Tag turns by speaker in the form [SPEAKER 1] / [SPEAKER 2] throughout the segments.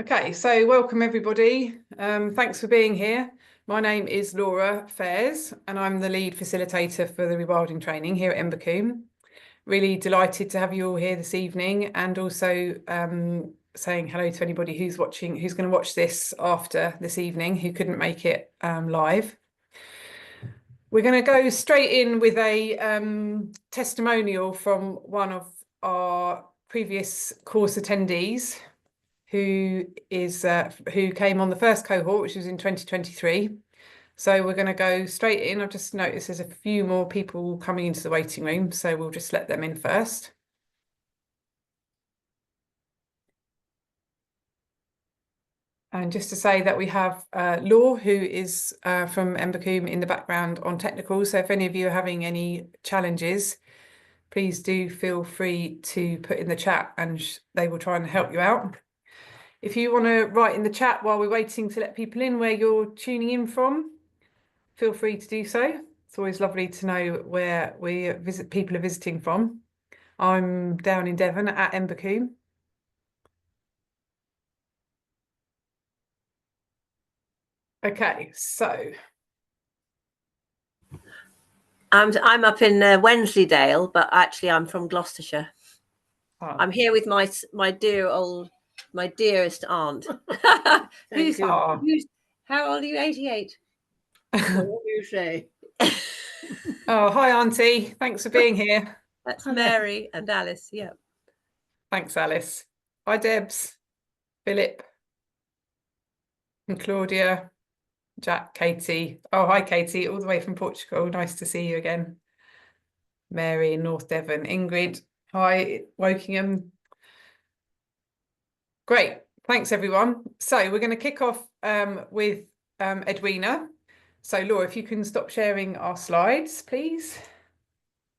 [SPEAKER 1] Okay, so welcome everybody. Thanks for being here. My name is Laura Fairs and I'm the lead facilitator for the Rewilding Training here at Embercombe. Really delighted to have you all here this evening, and also saying hello to anybody who's watching, who's going to watch this after this evening, who couldn't make it live. We're going to go straight in with a testimonial from one of our previous course attendees, who came on the first cohort, which was in 2023. So we're going to go straight in. I've just noticed there's a few more people coming into the waiting room, so we'll just let them in first. And just to say that we have Law, who is from Embercombe in the background on technical. So if any of you are having any challenges, please do feel free to put in the chat and they will try and help you out. If you want to write in the chat while we're waiting to let people in where you're tuning in from, feel free to do so. It's always lovely to know where people are visiting from. I'm down in Devon at Embercombe. Okay, so
[SPEAKER 2] I'm up in Wensleydale, but actually I'm from Gloucestershire.
[SPEAKER 1] Oh.
[SPEAKER 2] I'm here with my dearest aunt.
[SPEAKER 1] How
[SPEAKER 2] old are you? 88. What do you say?
[SPEAKER 1] Oh, hi, Auntie. Thanks for being here.
[SPEAKER 2] That's Mary and Alice. Yeah.
[SPEAKER 1] Thanks, Alice. Hi, Debs, Philip, and Claudia, Jack, Katie. Oh, hi, Katie, all the way from Portugal. Nice to see you again. Mary in North Devon. Ingrid, hi, Wokingham. Great. Thanks, everyone. So we're going to kick off with Edwina. So, Laura, if you can stop sharing our slides, please.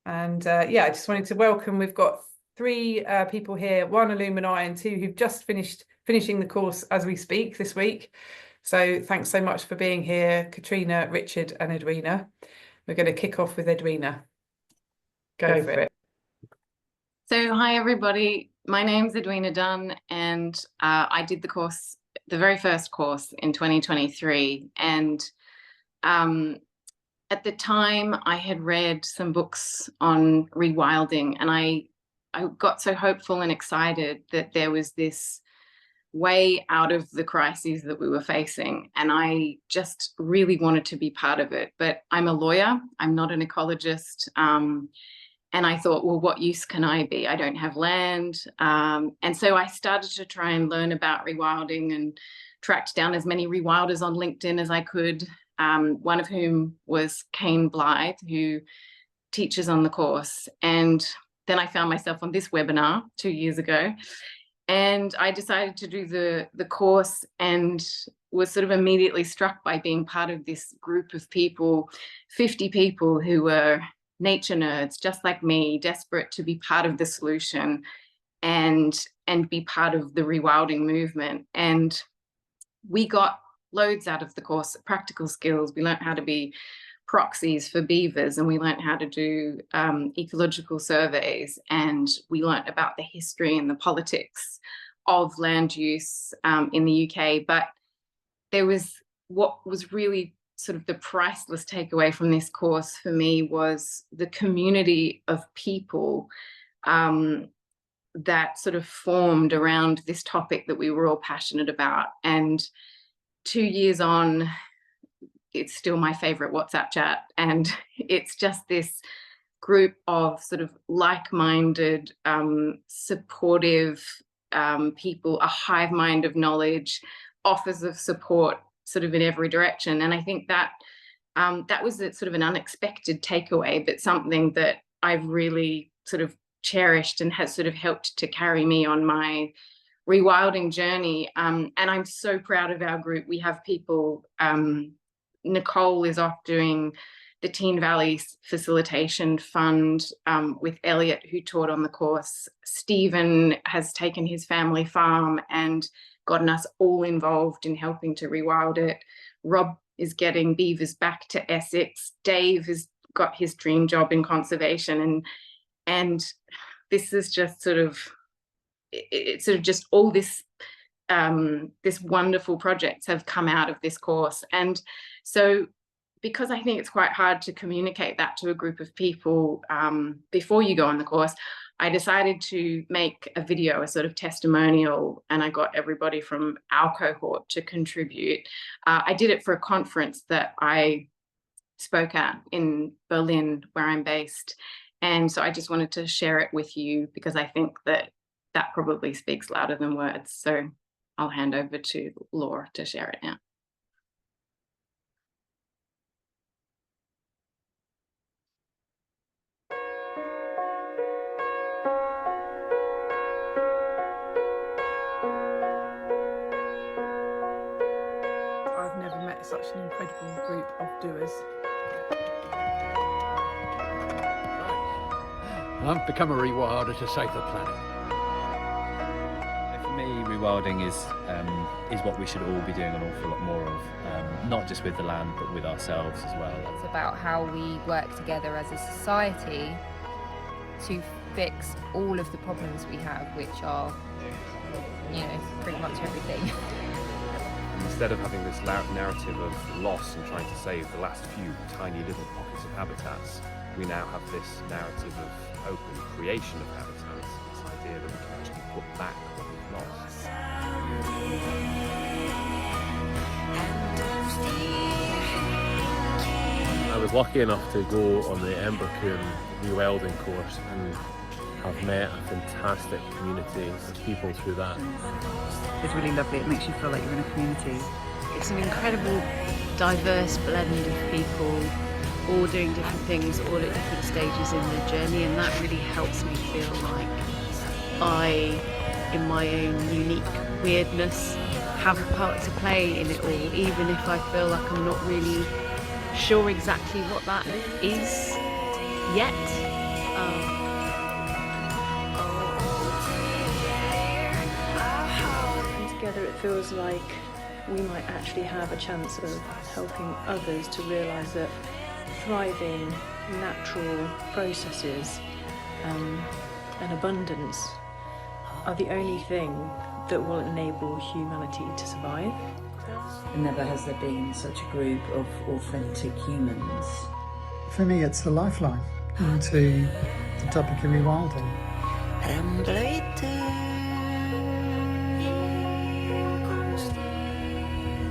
[SPEAKER 1] And yeah, I just wanted to welcome, we've got 3 people here, 1 alumni and 2 who've just finishing the course as we speak this week. So thanks so much for being here, Katrina, Richard and Edwina. We're going to kick off with Edwina. Go for it.
[SPEAKER 3] So hi everybody, my name's Edwina Dunn, and I did the course, the very first course in 2023, and at the time I had read some books on rewilding, and I got so hopeful and excited that there was this way out of the crises that we were facing, and I just really wanted to be part of it. But I'm a lawyer, I'm not an ecologist, and I thought, well, what use can I be? I don't have land. And so I started to try and learn about rewilding and tracked down as many rewilders on LinkedIn as I could, one of whom was Kane Blythe, who teaches on the course. And then I found myself on this webinar 2 years ago, and I decided to do the course, and was sort of immediately struck by being part of this group of people, 50 people who were nature nerds just like me, desperate to be part of the solution and be part of the rewilding movement. And we got loads out of the course, practical skills. We learned how to be proxies for beavers, and we learned how to do ecological surveys, and we learned about the history and the politics of land use in the UK. But there was, what was really sort of the priceless takeaway from this course for me was the community of people that sort of formed around this topic that we were all passionate about. And 2 years on, it's still my favorite WhatsApp chat, and it's just this group of sort of like-minded, supportive people, a hive mind of knowledge, offers of support sort of in every direction. And I think that that was sort of an unexpected takeaway, but something that I've really sort of cherished and has sort of helped to carry me on my rewilding journey. And I'm so proud of our group. We have people, Nicole is off doing the Teen Valley Facilitation Fund with Elliot, who taught on the course. Stephen has taken his family farm and gotten us all involved in helping to rewild it. Rob is getting beavers back to Essex. Dave has got his dream job in conservation. And this is just sort of, it's sort of just all this this wonderful projects have come out of this course. And so, because I think it's quite hard to communicate that to a group of people before you go on the course, I decided to make a video, a sort of testimonial, and I got everybody from our cohort to contribute. I did it for a conference that I spoke at in Berlin, where I'm based. And so I just wanted to share it with you because I think that that probably speaks louder than words. So I'll hand over to Laura to share it now.
[SPEAKER 1] I've never met such an incredible group of doers.
[SPEAKER 4] I've become a rewilder to save the planet.
[SPEAKER 5] For me, rewilding is what we should all be doing an awful lot more of, not just with the land, but with ourselves as well.
[SPEAKER 6] It's about how we work together as a society to fix all of the problems we have, which are, you know, pretty much everything.
[SPEAKER 7] Instead of having this narrative of loss and trying to save the last few tiny little pockets of habitats, we now have this narrative of hope and creation of habitats, this idea that we can actually put back what we've lost.
[SPEAKER 8] I was lucky enough to go on the Embercombe Rewilding course and I've met a fantastic community of people through that.
[SPEAKER 9] It's really lovely, it makes you feel like you're in a community.
[SPEAKER 10] It's an incredible diverse blend of people, all doing different things, all at different stages in their journey, and that really helps me feel like I, in my own unique weirdness, have a part to play in it all, even if I feel like I'm not really sure exactly what that is yet.
[SPEAKER 11] Together it feels like we might actually have a chance of helping others to realise that thriving natural processes and abundance are the only thing that will enable humanity to survive.
[SPEAKER 2] And never has there been such a group of authentic humans.
[SPEAKER 12] For me, it's a lifeline into the topic of rewilding.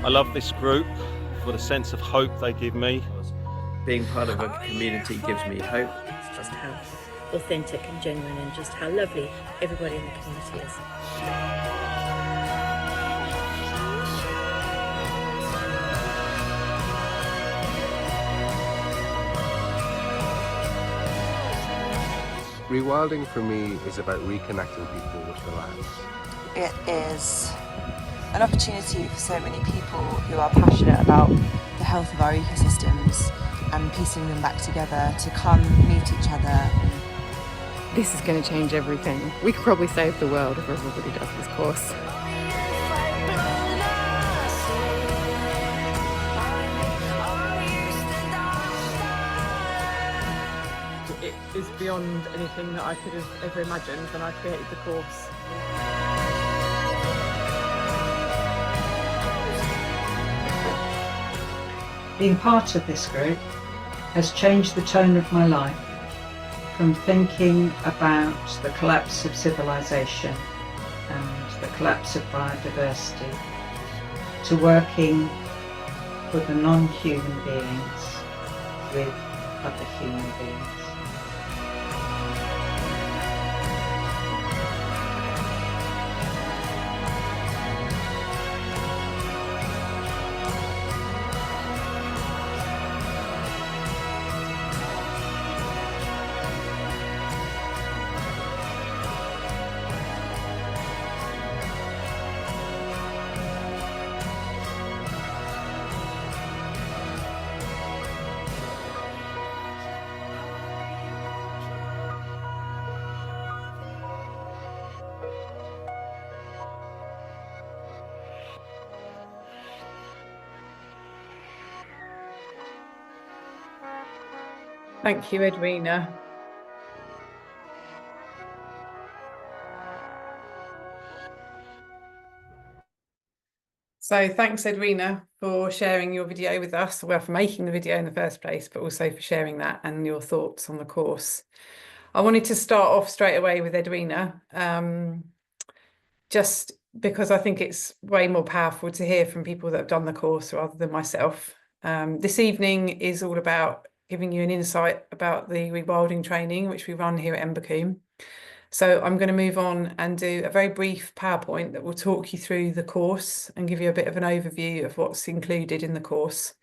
[SPEAKER 7] I love this group for the sense of hope they give me.
[SPEAKER 13] Being part of a community gives me hope.
[SPEAKER 14] It's just how authentic and genuine and just how lovely everybody in the community is.
[SPEAKER 15] Rewilding for me is about reconnecting people with the land.
[SPEAKER 16] It is an opportunity for so many people who are passionate about the health of our ecosystems and piecing them back together to come meet each other.
[SPEAKER 3] This is going to change everything. We could probably save the world if everybody does this course.
[SPEAKER 1] It is beyond anything that I could have ever imagined when I created the course.
[SPEAKER 17] Being part of this group has changed the tone of my life, from thinking about the collapse of civilization and the collapse of biodiversity to working for the non-human beings with other human beings.
[SPEAKER 1] Thank you, Edwina. So thanks, Edwina, for sharing your video with us, well, for making the video in the first place, but also for sharing that and your thoughts on the course. I wanted to start off straight away with Edwina, just because I think it's way more powerful to hear from people that have done the course rather than myself. This evening is all about giving you an insight about the rewilding training, which we run here at Embercombe. So I'm going to move on and do a very brief PowerPoint that will talk you through the course and give you a bit of an overview of what's included in the course.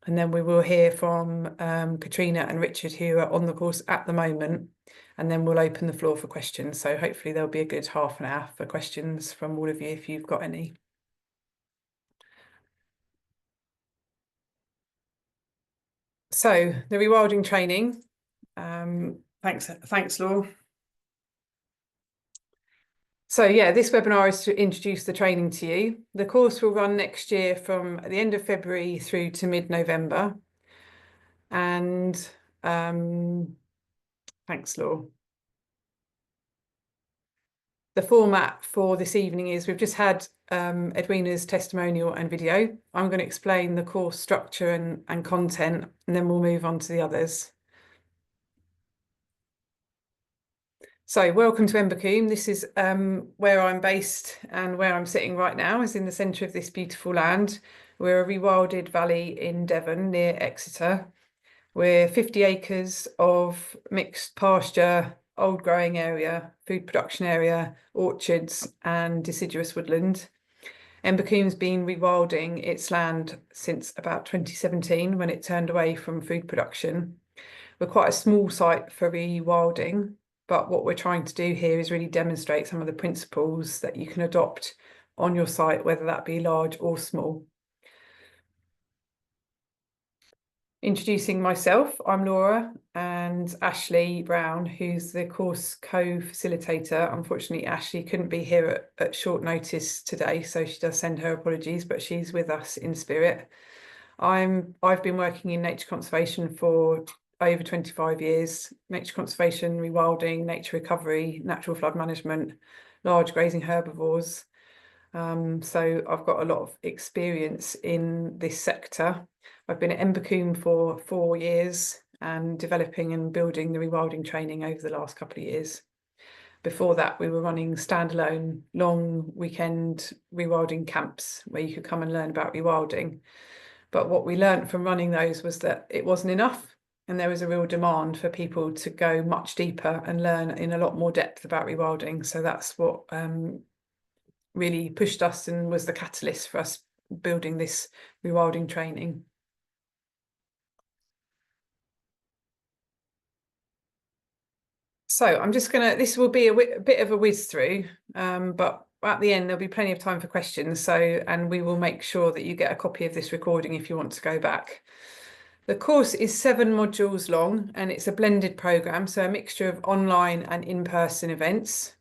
[SPEAKER 1] And then we will hear from Katrina and Richard, who are on the course at the moment, and then we'll open the floor for questions. So hopefully there'll be a good half an hour for questions from all of you if you've got any. So the rewilding training, thanks, Laura. So yeah, this webinar is to introduce the training to you. The course will run next year from the end of February through to mid-November. And thanks, Laura. The format for this evening is we've just had Edwina's testimonial and video. I'm going to explain the course structure and content, and then we'll move on to the others. So welcome to Embercombe. This is where I'm based and where I'm sitting right now is in the centre of this beautiful land. We're a rewilded valley in Devon near Exeter. We're 50 acres of mixed pasture, old growing area, food production area, orchards and deciduous woodland. Embercombe's been rewilding its land since about 2017 when it turned away from food production. We're quite a small site for rewilding, but what we're trying to do here is really demonstrate some of the principles that you can adopt on your site, whether that be large or small. Introducing myself, I'm Laura, and Ashley Brown, who's the course co-facilitator. Unfortunately, Ashley couldn't be here at short notice today, so she does send her apologies, but she's with us in spirit. I've been working in nature conservation for over 25 years, nature conservation, rewilding, nature recovery, natural flood management, large grazing herbivores. So I've got a lot of experience in this sector. I've been at Embercombe for 4 years and developing and building the rewilding training over the last couple of years. Before that, we were running standalone long weekend rewilding camps where you could come and learn about rewilding. But what we learned from running those was that it wasn't enough. And there was a real demand for people to go much deeper and learn in a lot more depth about rewilding. So that's what really pushed us and was the catalyst for us building this rewilding training. So I'm just gonna, this will be a bit of a whiz through, but at the end there'll be plenty of time for questions. So, and we will make sure that you get a copy of this recording if you want to go back. The course is 7 modules long and it's a blended programme, so a mixture of online and in-person events.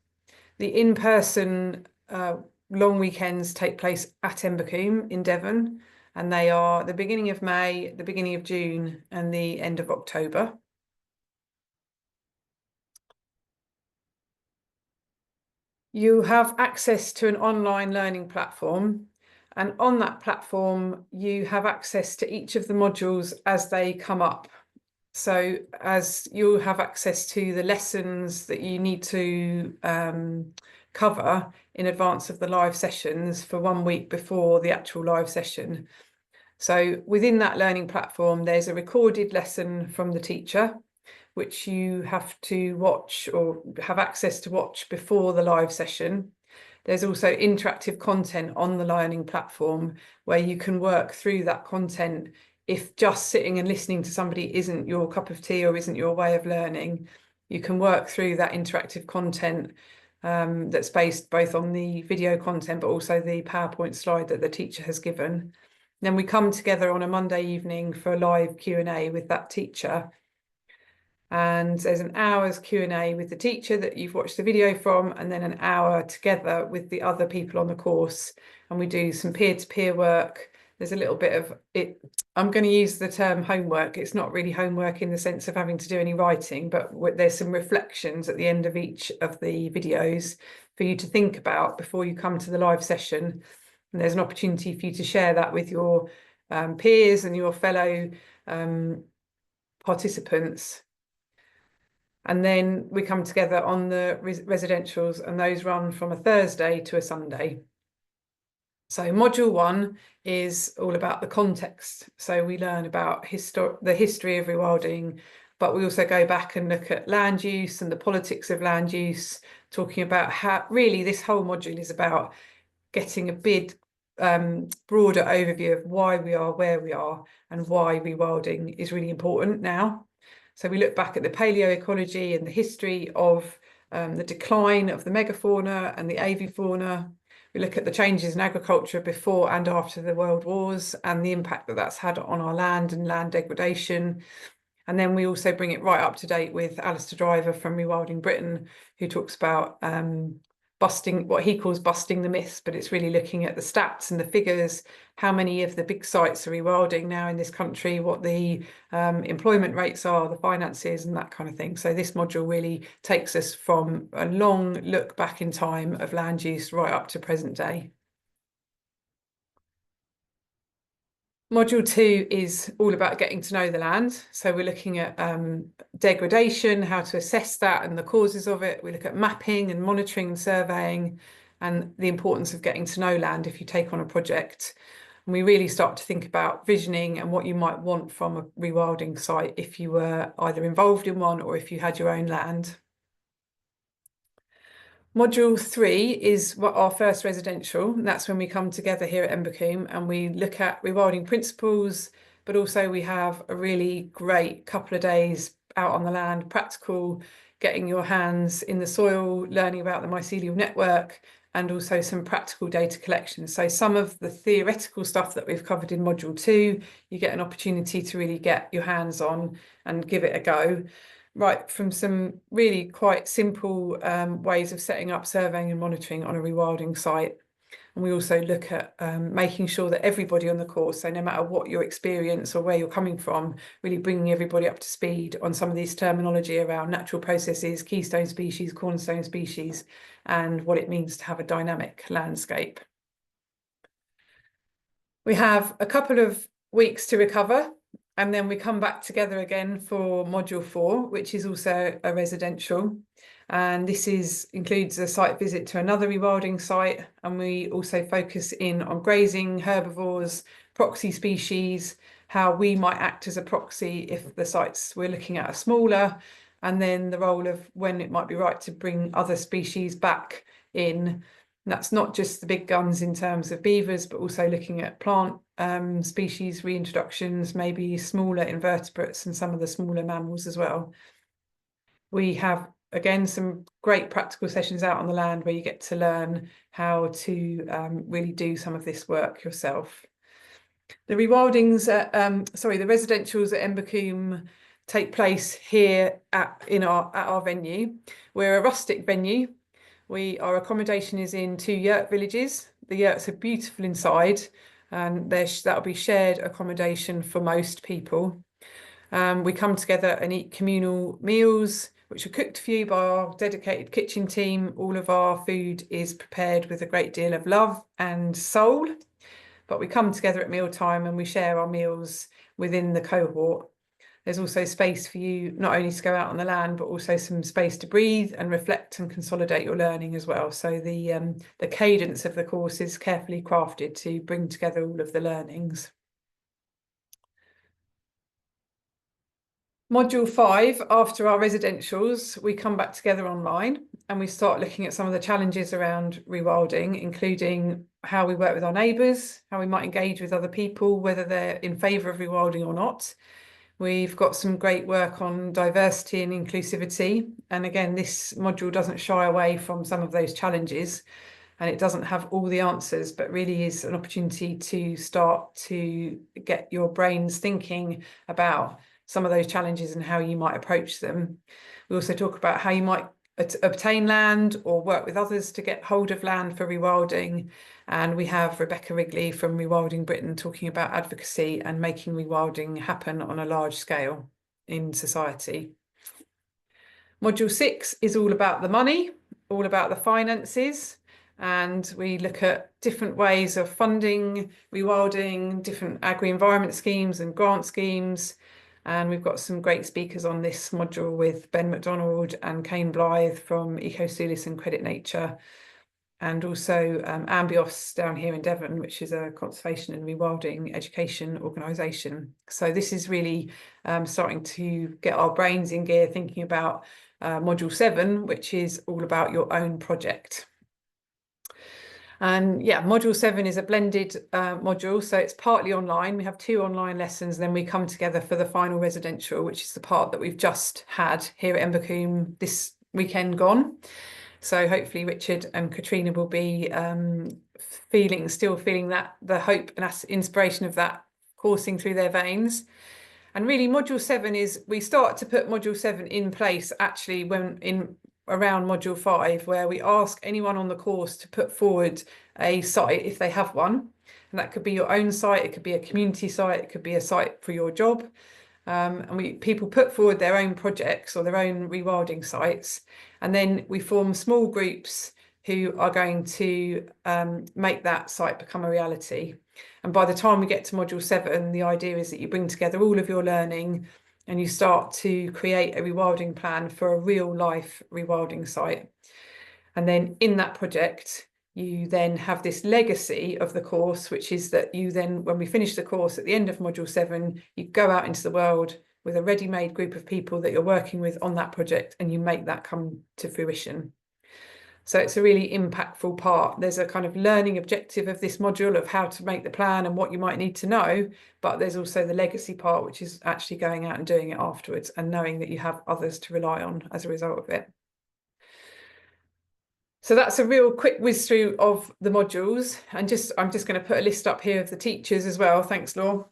[SPEAKER 1] The in-person long weekends take place at Embercombe in Devon, and they are the beginning of May, the beginning of June and the end of October. You have access to an online learning platform. And on that platform, you have access to each of the modules as they come up. So as you'll have access to the lessons that you need to cover in advance of the live sessions for 1 week before the actual live session. So within that learning platform, there's a recorded lesson from the teacher, which you have to watch or have access to watch before the live session. There's also interactive content on the learning platform where you can work through that content if just sitting and listening to somebody isn't your cup of tea or isn't your way of learning. You can work through that interactive content that's based both on the video content but also the PowerPoint slide that the teacher has given. Then we come together on a Monday evening for a live Q&A with that teacher. And there's an hour's Q&A with the teacher that you've watched the video from, and then an hour together with the other people on the course. And we do some peer-to-peer work. There's a little bit of it. I'm going to use the term homework. It's not really homework in the sense of having to do any writing, but there's some reflections at the end of each of the videos for you to think about before you come to the live session. And there's an opportunity for you to share that with your peers and your fellow participants. And then we come together on the residentials, and those run from a Thursday to a Sunday. So module 1 is all about the context. So we learn about the history of rewilding, but we also go back and look at land use and the politics of land use, talking about how really this whole module is about getting a big broader overview of why we are where we are and why rewilding is really important now. So we look back at the paleoecology and the history of the decline of the megafauna and the avifauna. We look at the changes in agriculture before and after the World Wars and the impact that that's had on our land and land degradation. And then we also bring it right up to date with Alistair Driver from Rewilding Britain, who talks about busting what he calls busting the myths, but it's really looking at the stats and the figures, how many of the big sites are rewilding now in this country, what the employment rates are, the finances and that kind of thing. So this module really takes us from a long look back in time of land use right up to present day. Module 2 is all about getting to know the land. So we're looking at degradation, how to assess that and the causes of it. We look at mapping and monitoring and surveying and the importance of getting to know land if you take on a project. And we really start to think about visioning and what you might want from a rewilding site if you were either involved in one or if you had your own land. Module 3 is our first residential, and that's when we come together here at Embercombe and we look at rewilding principles, but also we have a really great couple of days out on the land, practical, getting your hands in the soil, learning about the mycelial network, and also some practical data collection. So some of the theoretical stuff that we've covered in Module 2, you get an opportunity to really get your hands on and give it a go. Right from some really quite simple ways of setting up surveying and monitoring on a rewilding site. And we also look at making sure that everybody on the course, so no matter what your experience or where you're coming from, really bringing everybody up to speed on some of these terminology around natural processes, keystone species, cornerstone species, and what it means to have a dynamic landscape. We have a couple of weeks to recover, and then we come back together again for module 4, which is also a residential. And this includes a site visit to another rewilding site. And we also focus in on grazing, herbivores, proxy species, how we might act as a proxy if the sites we're looking at are smaller, and then the role of when it might be right to bring other species back in. And that's not just the big guns in terms of beavers, but also looking at plant species reintroductions, maybe smaller invertebrates and some of the smaller mammals as well. We have, again, some great practical sessions out on the land where you get to learn how to really do some of this work yourself. The rewildings, the residentials at Embercombe take place here at our venue. We're a rustic venue. Our accommodation is in 2 yurt villages. The yurts are beautiful inside, and that'll be shared accommodation for most people. We come together and eat communal meals, which are cooked for you by our dedicated kitchen team. All of our food is prepared with a great deal of love and soul, but we come together at mealtime and we share our meals within the cohort. There's also space for you not only to go out on the land, but also some space to breathe and reflect and consolidate your learning as well. So the cadence of the course is carefully crafted to bring together all of the learnings. Module 5, after our residentials, we come back together online and we start looking at some of the challenges around rewilding, including how we work with our neighbours, how we might engage with other people, whether they're in favour of rewilding or not. We've got some great work on diversity and inclusivity. And again, this module doesn't shy away from some of those challenges, and it doesn't have all the answers, but really is an opportunity to start to get your brains thinking about some of those challenges and how you might approach them. We also talk about how you might obtain land or work with others to get hold of land for rewilding. And we have Rebecca Wrigley from Rewilding Britain talking about advocacy and making rewilding happen on a large scale in society. Module 6 is all about the money, all about the finances. and we look at different ways of funding rewilding, different agri-environment schemes and grant schemes. And we've got some great speakers on this module with Ben McDonald and Kane Blythe from EcoSulis and Credit Nature, and also Ambios down here in Devon, which is a conservation and rewilding education organisation. So this is really starting to get our brains in gear thinking about Module 7, which is all about your own project. And yeah, Module 7 is a blended module, so it's partly online. We have 2 online lessons, then we come together for the final residential, which is the part that we've just had here at Embercombe this weekend gone. So hopefully Richard and Katrina will be still feeling that the hope and inspiration of that coursing through their veins. And really Module 7 is, we start to put Module 7 in place actually around Module 5, where we ask anyone on the course to put forward a site if they have one. And that could be your own site, it could be a community site, it could be a site for your job. And people put forward their own projects or their own rewilding sites. And then we form small groups who are going to make that site become a reality. And by the time we get to Module 7, the idea is that you bring together all of your learning and you start to create a rewilding plan for a real life rewilding site. And then in that project, you then have this legacy of the course, which is that you then, when we finish the course at the end of Module 7, you go out into the world with a ready-made group of people that you're working with on that project and you make that come to fruition. So it's a really impactful part. There's a kind of learning objective of this module of how to make the plan and what you might need to know, but there's also the legacy part, which is actually going out and doing it afterwards and knowing that you have others to rely on as a result of it. So that's a real quick whiz through of the modules, and I'm just going to put a list up here of the teachers as well. Thanks, Laura.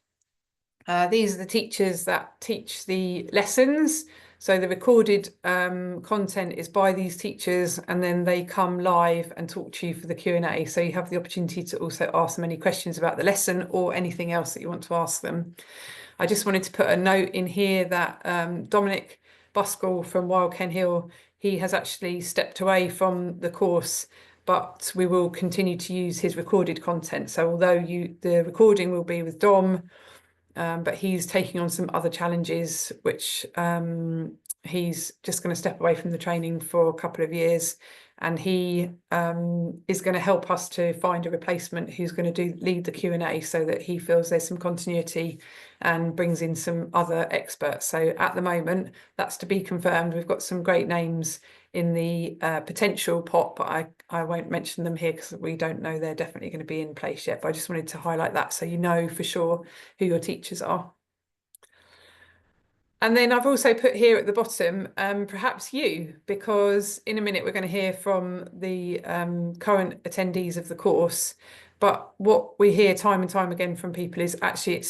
[SPEAKER 1] These are the teachers that teach the lessons. So the recorded content is by these teachers, and then they come live and talk to you for the Q&A. So you have the opportunity to also ask them any questions about the lesson or anything else that you want to ask them. I just wanted to put a note in here that Dominic Buskell from Wild Ken Hill, he has actually stepped away from the course, but we will continue to use his recorded content. So although the recording will be with Dom, but he's taking on some other challenges, which he's just going to step away from the training for a couple of years, and he is going to help us to find a replacement who's going to lead the Q&A so that he feels there's some continuity and brings in some other experts. So at the moment, that's to be confirmed. We've got some great names in the potential pot, but I won't mention them here because we don't know they're definitely going to be in place yet. But I just wanted to highlight that so you know for sure who your teachers are. And then I've also put here at the bottom, perhaps you, because in a minute we're going to hear from the current attendees of the course. But what we hear time and time again from people is actually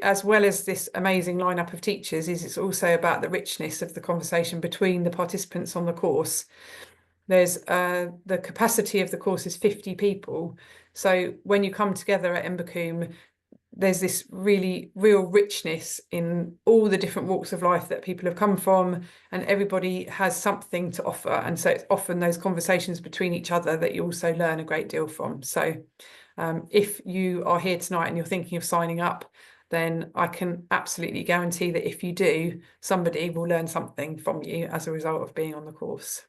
[SPEAKER 1] as well as this amazing lineup of teachers, it's also about the richness of the conversation between the participants on the course. There's the capacity of the course is 50 people. So when you come together at Embercombe, there's this really real richness in all the different walks of life that people have come from, and everybody has something to offer. And so it's often those conversations between each other that you also learn a great deal from. So if you are here tonight and you're thinking of signing up, then I can absolutely guarantee that if you do, somebody will learn something from you as a result of being on the course.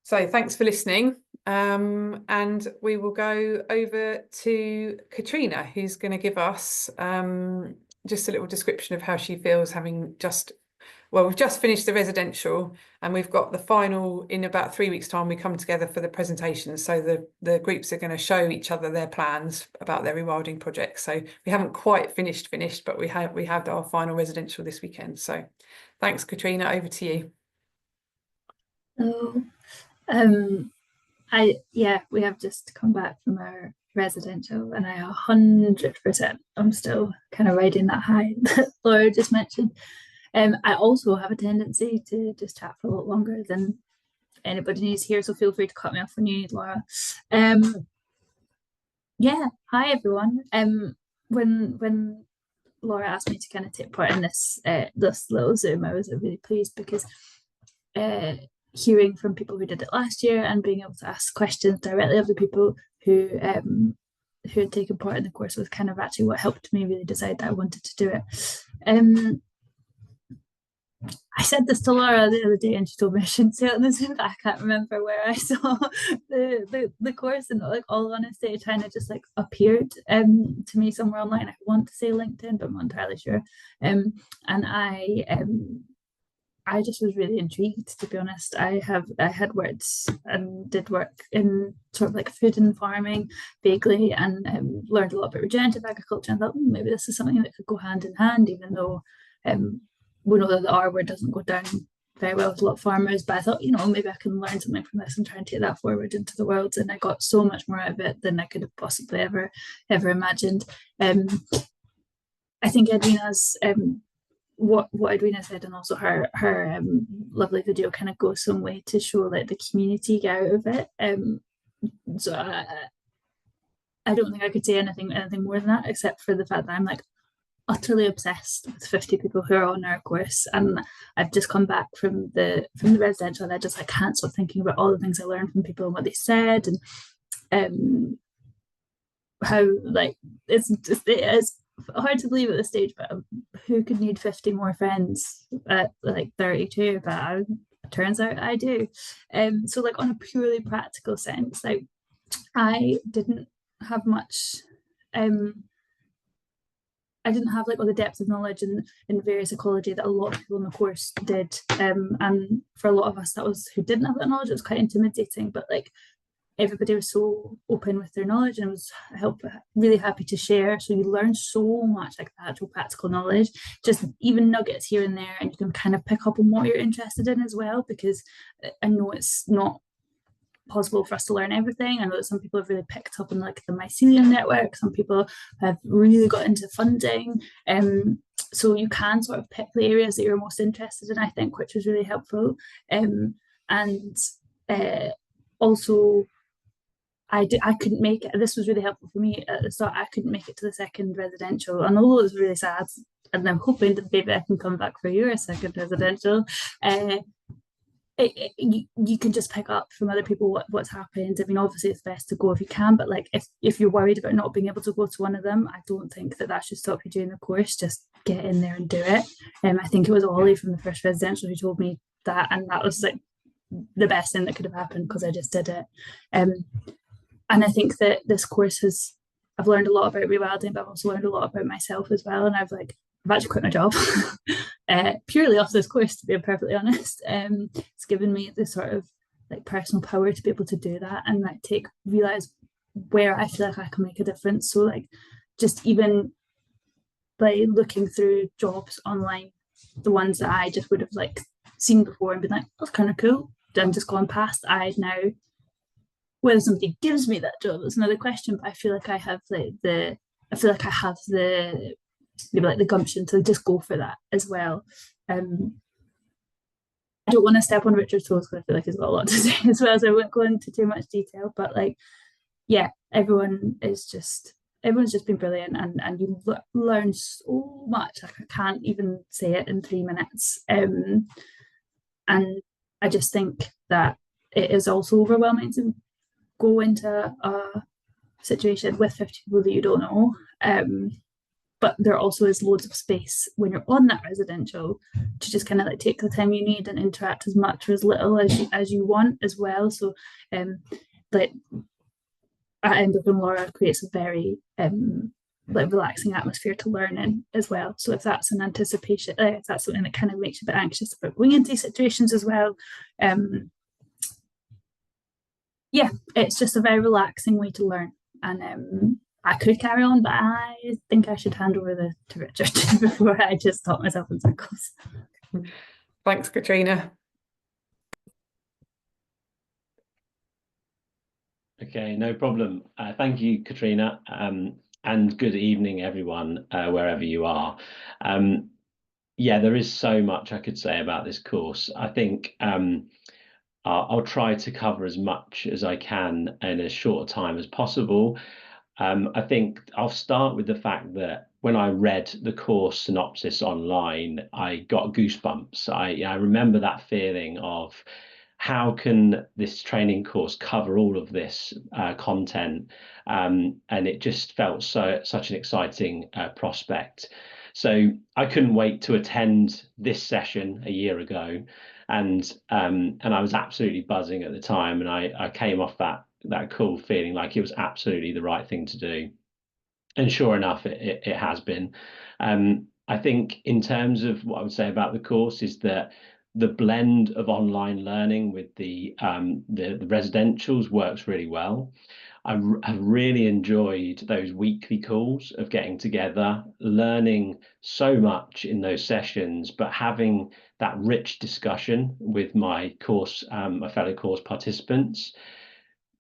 [SPEAKER 1] So thanks for listening. And we will go over to Katrina, who's going to give us just a little description of how she feels having we've just finished the residential and we've got the final in about 3 weeks' time. We come together for the presentation. So the groups are going to show each other their plans about their rewilding projects. So we haven't quite finished, but we had our final residential this weekend. So thanks, Katrina, over to you.
[SPEAKER 18] Hello. We have just come back from our residential and I 100%, I'm still kind of riding that high that Laura just mentioned. I also have a tendency to just chat for a lot longer than anybody needs here, so feel free to cut me off when you need, Laura. Hi everyone. When Laura asked me to kind of take part in this little Zoom, I was really pleased because hearing from people who did it last year and being able to ask questions directly of the people who had taken part in the course was kind of actually what helped me really decide that I wanted to do it. I said this to Laura the other day and she told me I shouldn't say it on the Zoom, but I can't remember where I saw the course, and like all honesty it kind of just like appeared to me somewhere online. I want to say LinkedIn, but I'm not entirely sure. And I just was really intrigued, to be honest. I had worked and did work in sort of like food and farming vaguely, and learned a lot about regenerative agriculture, and thought maybe this is something that could go hand in hand, even though we know that the R word doesn't go down very well with a lot of farmers. But I thought, maybe I can learn something from this and try and take that forward into the world. And I got so much more out of it than I could have possibly ever imagined. I think Edwina's what Edwina said, and also her lovely video kind of goes some way to show like the community get out of it. So I don't think I could say anything more than that, except for the fact that I'm like utterly obsessed with 50 people who are on our course, and I've just come back from the residential, and I just like can't stop thinking about all the things I learned from people and what they said, and how like it is hard to believe at this stage, but who could need 50 more friends at like 32? But it turns out I do. So like on a purely practical sense, like I didn't have much I didn't have like all the depth of knowledge in various ecology that a lot of people in the course did, and for a lot of us who didn't have that knowledge, it was quite intimidating. But like everybody was so open with their knowledge, and was really happy to share. So you learn so much, like the actual practical knowledge, just even nuggets here and there, and you can kind of pick up on what you're interested in as well. Because I know it's not possible for us to learn everything. I know that some people have really picked up on like the mycelium network, some people have really got into funding, so you can sort of pick the areas that you're most interested in, I think, which was really helpful. And also I couldn't make it. This was really helpful for me at the start. I couldn't make it to the second residential, and although it was really sad, and I'm hoping that maybe I can come back for your second residential, you can just pick up from other people what's happened. I mean, obviously it's best to go if you can, but like if you're worried about not being able to go to one of them, I don't think that should stop you doing the course. Just get in there and do it. I think it was Ollie from the first residential who told me that, and that was like the best thing that could have happened, because I just did it. And I think that this course I've learned a lot about rewilding, but I've also learned a lot about myself as well. And I've actually quit my job purely off this course, to be perfectly honest. It's given me this sort of like personal power to be able to do that, and like realize where I feel like I can make a difference. So like just even by looking through jobs online, the ones that I just would have like seen before and been like, that's kind of cool, and just gone past, I now, whether somebody gives me that job, that's another question, but I feel like I have the maybe like the gumption to just go for that as well. I don't want to step on Richard's toes, because I feel like he's got a lot to say as well, so I won't go into too much detail, but like, yeah, everyone's just been brilliant, and you learn so much. Like, I can't even say it in 3 minutes. And I just think that it is also overwhelming to go into a situation with 50 people that you don't know. But there also is loads of space when you're on that residential to just kind of like take the time you need and interact as much or as little as you want as well. So like at Embercombe, Laura creates a very like relaxing atmosphere to learn in as well. So if that's an anticipation, if that's something that kind of makes you a bit anxious about going into these situations as well, yeah, it's just a very relaxing way to learn. And I could carry on, but I think I should hand over to Richard before I just talk myself in circles.
[SPEAKER 1] Thanks, Katrina.
[SPEAKER 19] Okay, no problem. Thank you, Katrina, and good evening, everyone, wherever you are. Yeah, there is so much I could say about this course. I think I'll try to cover as much as I can in as short a time as possible. I think I'll start with the fact that when I read the course synopsis online, I got goosebumps. I remember that feeling of how can this training course cover all of this content? And it just felt such an exciting prospect. So I couldn't wait to attend this session a year ago, and I was absolutely buzzing at the time, and I came off that call feeling like it was absolutely the right thing to do. And sure enough, it has been. I think in terms of what I would say about the course is that the blend of online learning with the residentials works really well. I've really enjoyed those weekly calls of getting together, learning so much in those sessions, but having that rich discussion with my fellow course participants.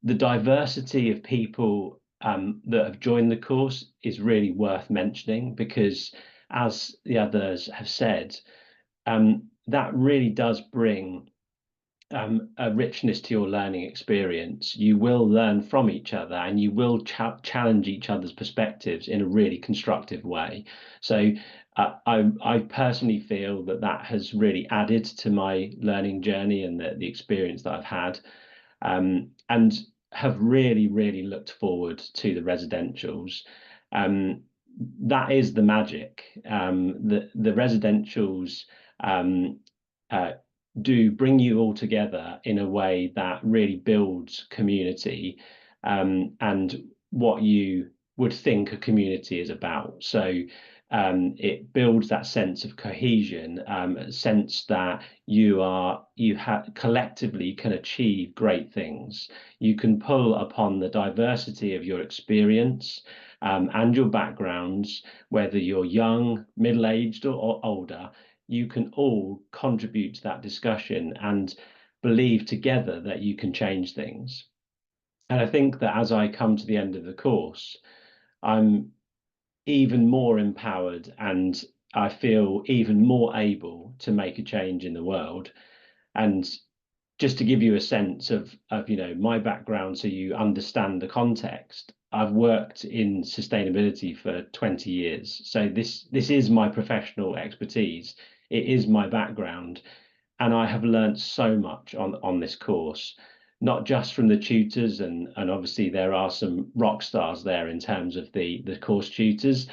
[SPEAKER 19] The diversity of people that have joined the course is really worth mentioning, because as the others have said, that really does bring a richness to your learning experience. You will learn from each other, and you will challenge each other's perspectives in a really constructive way. So I personally feel that has really added to my learning journey and the experience that I've had, and have really looked forward to the residentials. That is the magic. The residentials do bring you all together in a way that really builds community, and what you would think a community is about. So it builds that sense of cohesion, a sense that you collectively can achieve great things. You can pull upon the diversity of your experience and your backgrounds, whether you're young, middle-aged, or older. You can all contribute to that discussion and believe together that you can change things. And I think that as I come to the end of the course, I'm even more empowered, and I feel even more able to make a change in the world. And just to give you a sense of my background, so you understand the context, I've worked in sustainability for 20 years. So this is my professional expertise. It is my background, and I have learned so much on this course, not just from the tutors, and obviously there are some rock stars there in terms of the course tutors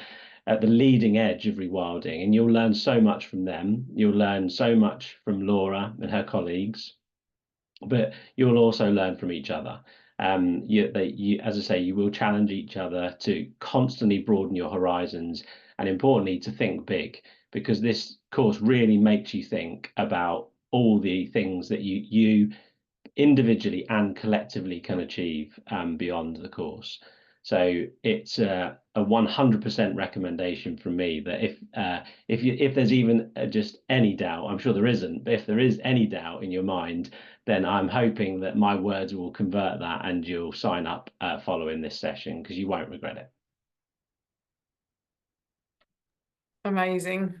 [SPEAKER 19] at the leading edge of rewilding, and you'll learn so much from them. You'll learn so much from Laura and her colleagues, but you'll also learn from each other. As I say, you will challenge each other to constantly broaden your horizons, and importantly, to think big, because this course really makes you think about all the things that you individually and collectively can achieve beyond the course. So it's a 100% recommendation from me that if there's even just any doubt, I'm sure there isn't, but if there is any doubt in your mind, then I'm hoping that my words will convert that, and you'll sign up following this session, because you won't regret it.
[SPEAKER 1] Amazing.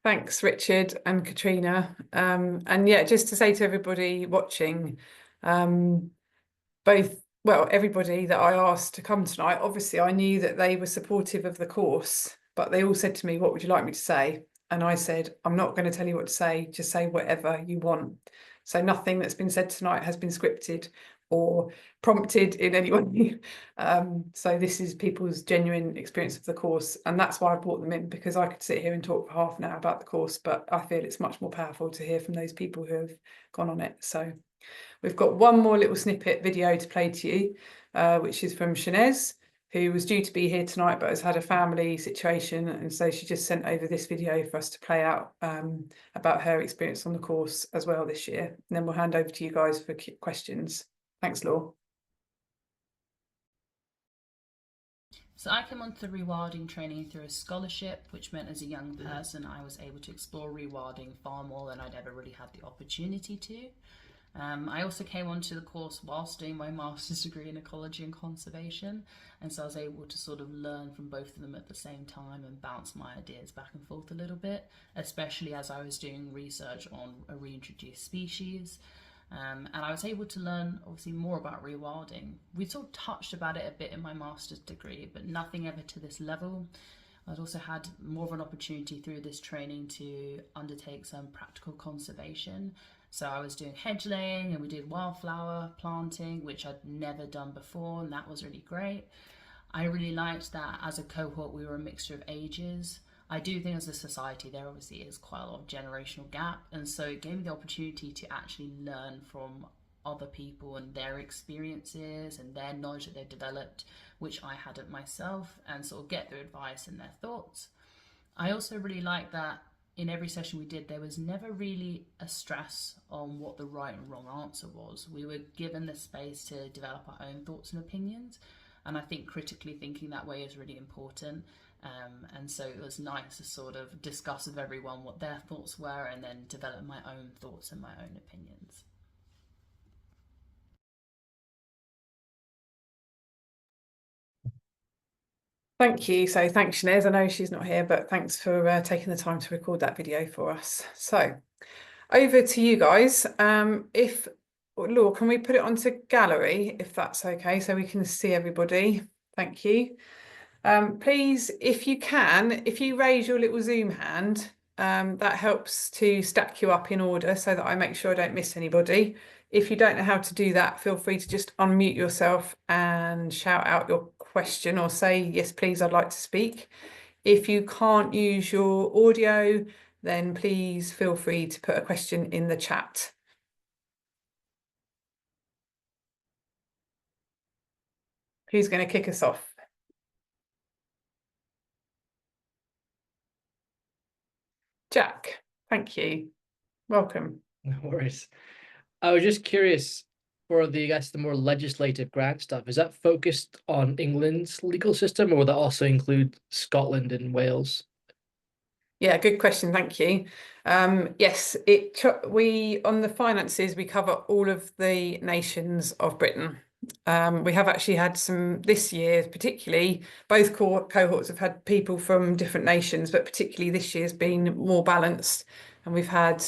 [SPEAKER 1] Thanks, Richard and Katrina. And yeah, just to say to everybody watching, everybody that I asked to come tonight, obviously I knew that they were supportive of the course, but they all said to me, what would you like me to say? And I said, I'm not going to tell you what to say, just say whatever you want. So nothing that's been said tonight has been scripted or prompted in any way. So this is people's genuine experience of the course, and that's why I brought them in, because I could sit here and talk for half an hour about the course, but I feel it's much more powerful to hear from those people who have gone on it. So we've got one more little snippet video to play to you, which is from Shanez, who was due to be here tonight but has had a family situation, and so she just sent over this video for us to play out about her experience on the course as well this year. And then we'll hand over to you guys for questions. Thanks, Laura.
[SPEAKER 20] So I came onto the rewilding training through a scholarship, which meant as a young person I was able to explore rewilding far more than I'd ever really had the opportunity to. I also came onto the course whilst doing my master's degree in ecology and conservation, and so I was able to sort of learn from both of them at the same time and bounce my ideas back and forth a little bit, especially as I was doing research on a reintroduced species. And I was able to learn obviously more about rewilding. We sort of touched about it a bit in my master's degree, but nothing ever to this level. I'd also had more of an opportunity through this training to undertake some practical conservation, So I was doing hedge laying and we did wildflower planting, which I'd never done before, and that was really great. I really liked that as a cohort we were a mixture of ages. I do think as a society there obviously is quite a lot of generational gap, and so it gave me the opportunity to actually learn from other people and their experiences and their knowledge that they've developed, which I hadn't myself, and sort of get their advice and their thoughts. I also really like that in every session we did, there was never really a stress on what the right and wrong answer was. We were given the space to develop our own thoughts and opinions, and I think critically thinking that way is really important. And so it was nice to sort of discuss with everyone what their thoughts were and then develop my own thoughts and my own opinions.
[SPEAKER 1] Thank you. So thanks, Shanez. I know she's not here, but thanks for taking the time to record that video for us. So over to you guys. Laura, can we put it onto gallery, if that's okay, so we can see everybody? Thank you. Please, if you can, if you raise your little Zoom hand, that helps to stack you up in order so that I make sure I don't miss anybody. If you don't know how to do that, feel free to just unmute yourself and shout out your question or say, yes, please, I'd like to speak. If you can't use your audio, then please feel free to put a question in the chat. Who's going to kick us off? Jack, thank you. Welcome.
[SPEAKER 21] No worries. I was just curious for the, I guess, the more legislative grant stuff. Is that focused on England's legal system, or will that also include Scotland and Wales?
[SPEAKER 1] Yeah, good question. Thank you. Yes, we on the finances, we cover all of the nations of Britain. We have actually had some this year, particularly both cohorts have had people from different nations, but particularly this year's been more balanced. And we've had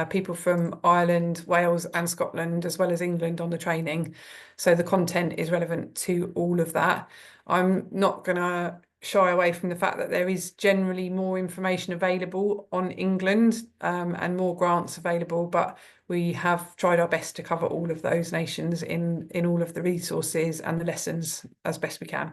[SPEAKER 1] people from Ireland, Wales and Scotland, as well as England on the training. So the content is relevant to all of that. I'm not going to shy away from the fact that there is generally more information available on England and more grants available, but we have tried our best to cover all of those nations in all of the resources and the lessons as best we can.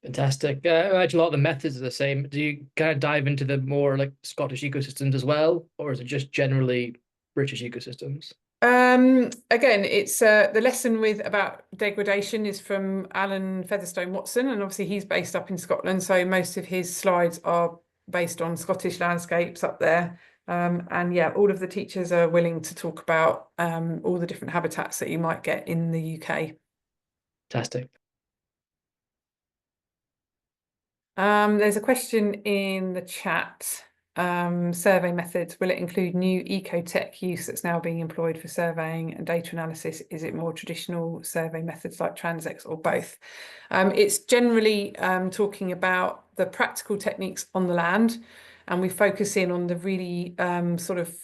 [SPEAKER 21] Fantastic. I imagine a lot of the methods are the same. Do you kind of dive into the more like Scottish ecosystems as well, or is it just generally British ecosystems?
[SPEAKER 1] Again, it's the lesson with about degradation is from Alan Featherstone Watson, and obviously he's based up in Scotland, so most of his slides are based on Scottish landscapes up there. And yeah, all of the teachers are willing to talk about all the different habitats that you might get in the UK.
[SPEAKER 21] Fantastic.
[SPEAKER 1] There's a question in the chat. Survey methods, will it include new ecotech use that's now being employed for surveying and data analysis? Is it more traditional survey methods like transects or both? It's generally talking about the practical techniques on the land, and we focus in on the really sort of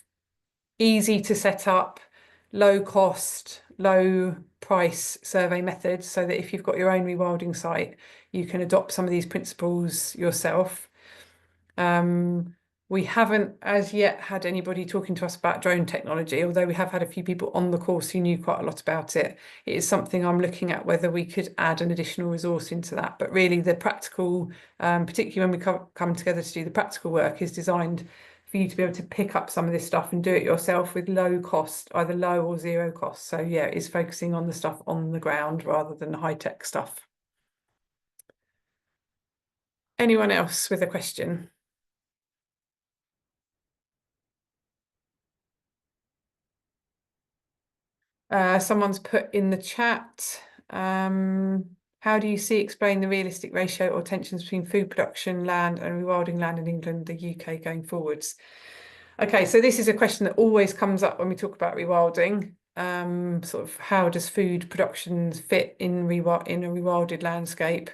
[SPEAKER 1] easy to set up, low cost, low price survey methods, so that if you've got your own rewilding site, you can adopt some of these principles yourself. We haven't as yet had anybody talking to us about drone technology, although we have had a few people on the course who knew quite a lot about it. It is something I'm looking at whether we could add an additional resource into that. But really the practical, particularly when we come together to do the practical work, is designed for you to be able to pick up some of this stuff and do it yourself with low cost, either low or zero cost. So yeah, it's focusing on the stuff on the ground rather than the high-tech stuff. Anyone else with a question? Someone's put in the chat, how do you explain the realistic ratio or tensions between food production land and rewilding land in England, the UK going forwards? Okay, so this is a question that always comes up when we talk about rewilding. Sort of how does food production fit in a rewilded landscape?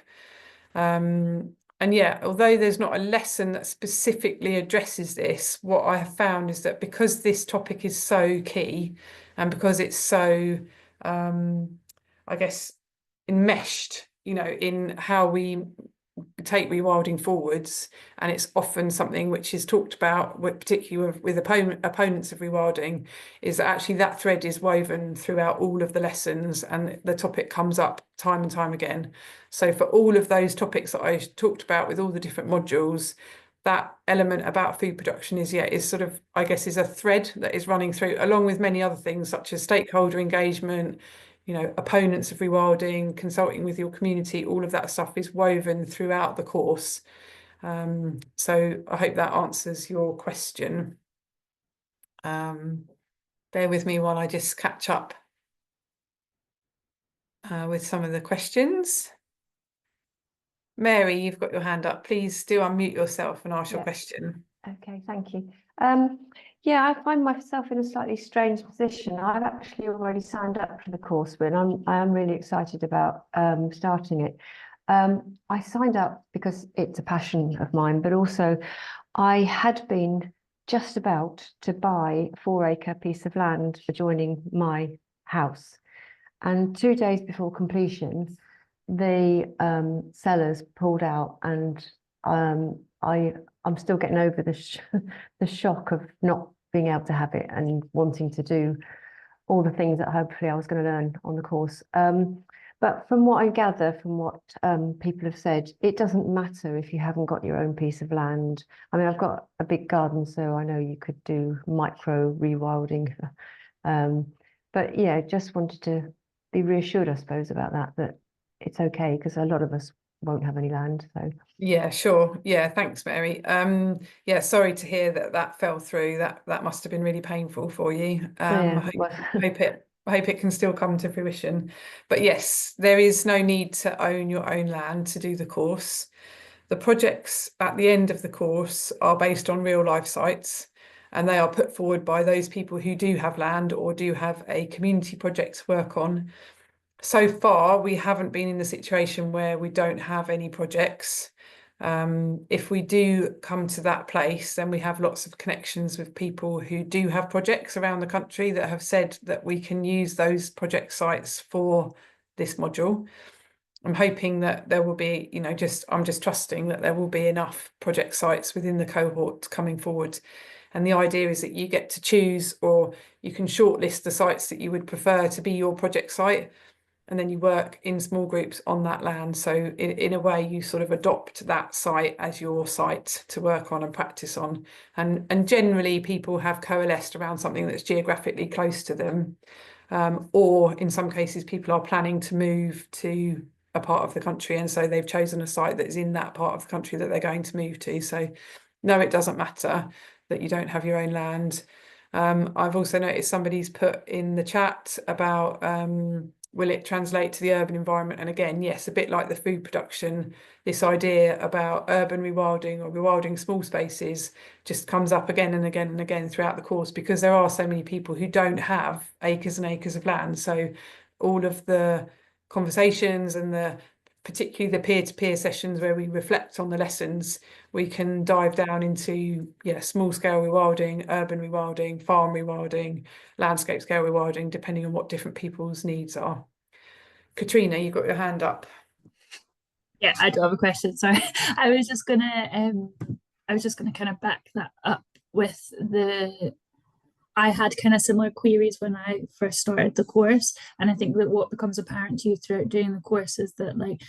[SPEAKER 1] And yeah, although there's not a lesson that specifically addresses this, what I have found is that because this topic is so key and because it's so, I guess, enmeshed, in how we take rewilding forwards, and it's often something which is talked about, particularly with opponents of rewilding, is that actually that thread is woven throughout all of the lessons, and the topic comes up time and time again. So for all of those topics that I talked about with all the different modules, that element about food production is sort of, I guess, is a thread that is running through, along with many other things such as stakeholder engagement, opponents of rewilding, consulting with your community. All of that stuff is woven throughout the course. So I hope that answers your question. Bear with me while I just catch up with some of the questions. Mary, you've got your hand up. Please do unmute yourself and ask your question.
[SPEAKER 4] Okay, thank you. Yeah, I find myself in a slightly strange position. I've actually already signed up for the course, but I am really excited about starting it. I signed up because it's a passion of mine, but also I had been just about to buy a 4-acre piece of land adjoining my house. And 2 days before completion, the sellers pulled out, and I'm still getting over the shock of not being able to have it and wanting to do all the things that hopefully I was going to learn on the course. But from what I gather, from what people have said, it doesn't matter if you haven't got your own piece of land. I mean, I've got a big garden, so I know you could do micro rewilding. But yeah, just wanted to be reassured, I suppose, about that it's okay, because a lot of us won't have any land. So
[SPEAKER 1] yeah, sure. Yeah, thanks, Mary. Yeah, sorry to hear that fell through. That must have been really painful for you. I hope it can still come to fruition. But yes, there is no need to own your own land to do the course. The projects at the end of the course are based on real life sites, and they are put forward by those people who do have land or do have a community project to work on. So far, we haven't been in the situation where we don't have any projects. If we do come to that place, then we have lots of connections with people who do have projects around the country that have said that we can use those project sites for this module. I'm hoping that there will be, I'm just trusting that there will be enough project sites within the cohort coming forward. And the idea is that you get to choose, or you can shortlist the sites that you would prefer to be your project site, and then you work in small groups on that land. So in a way, you sort of adopt that site as your site to work on and practice on. And generally, people have coalesced around something that's geographically close to them. Or in some cases, people are planning to move to a part of the country, and so they've chosen a site that is in that part of the country that they're going to move to. So no, it doesn't matter that you don't have your own land. I've also noticed somebody's put in the chat about will it translate to the urban environment? And again, yes, a bit like the food production, this idea about urban rewilding or rewilding small spaces just comes up again and again and again throughout the course, because there are so many people who don't have acres and acres of land. So all of the conversations and particularly the peer-to-peer sessions where we reflect on the lessons, we can dive down into small scale rewilding, urban rewilding, farm rewilding, landscape scale rewilding, depending on what different people's needs are. Katrina, you've got your hand up.
[SPEAKER 18] Yeah, I do have a question. Sorry, I was just gonna kind of back that up with I had kind of similar queries when I first started the course, and I think that what becomes apparent to you throughout doing the course is that like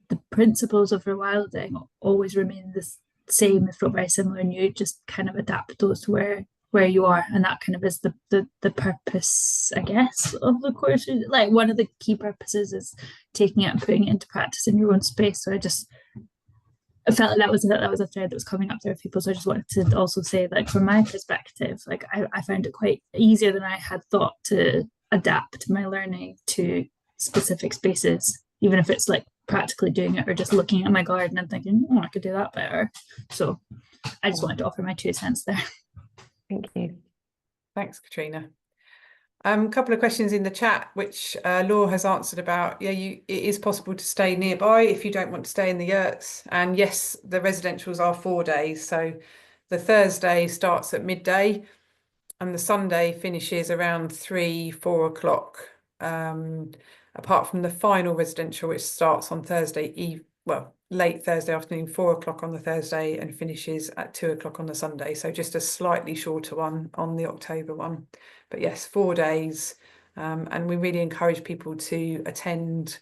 [SPEAKER 18] the principles of rewilding always remain the same, if not very similar, and you just kind of adapt those to where you are, and that kind of is the purpose, I guess, of the course. Like one of the key purposes is taking it and putting it into practice in your own space. So I felt like that was a thread that was coming up there with people. So I just wanted to also say, like, from my perspective, like I found it quite easier than I had thought to adapt my learning to specific spaces, even if it's like practically doing it or just looking at my garden and thinking, oh, I could do that better. So I just wanted to offer my 2 cents there.
[SPEAKER 4] Thank you.
[SPEAKER 1] Thanks, Katrina. A couple of questions in the chat, which Laura has answered about. Yeah, it is possible to stay nearby if you don't want to stay in the yurts. And yes, the residentials are 4 days. So the Thursday starts at midday and the Sunday finishes around 3-4 o'clock. Apart from the final residential, which starts on Thursday late Thursday afternoon, 4 o'clock on the Thursday, and finishes at 2 o'clock on the Sunday. So just a slightly shorter one on the October one. But yes, 4 days. And we really encourage people to attend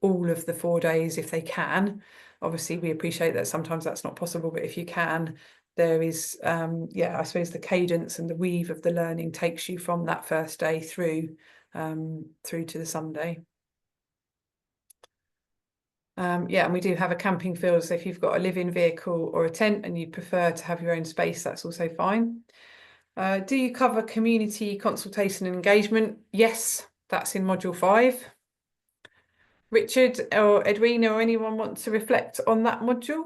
[SPEAKER 1] all of the 4 days if they can. Obviously, we appreciate that sometimes that's not possible, but if you can, there is, I suppose the cadence and the weave of the learning takes you from that first day through to the Sunday. And we do have a camping field, so if you've got a live-in vehicle or a tent and you prefer to have your own space, that's also fine. Do you cover community consultation and engagement? Yes, that's in module 5. Richard or Edwina or anyone want to reflect on that module?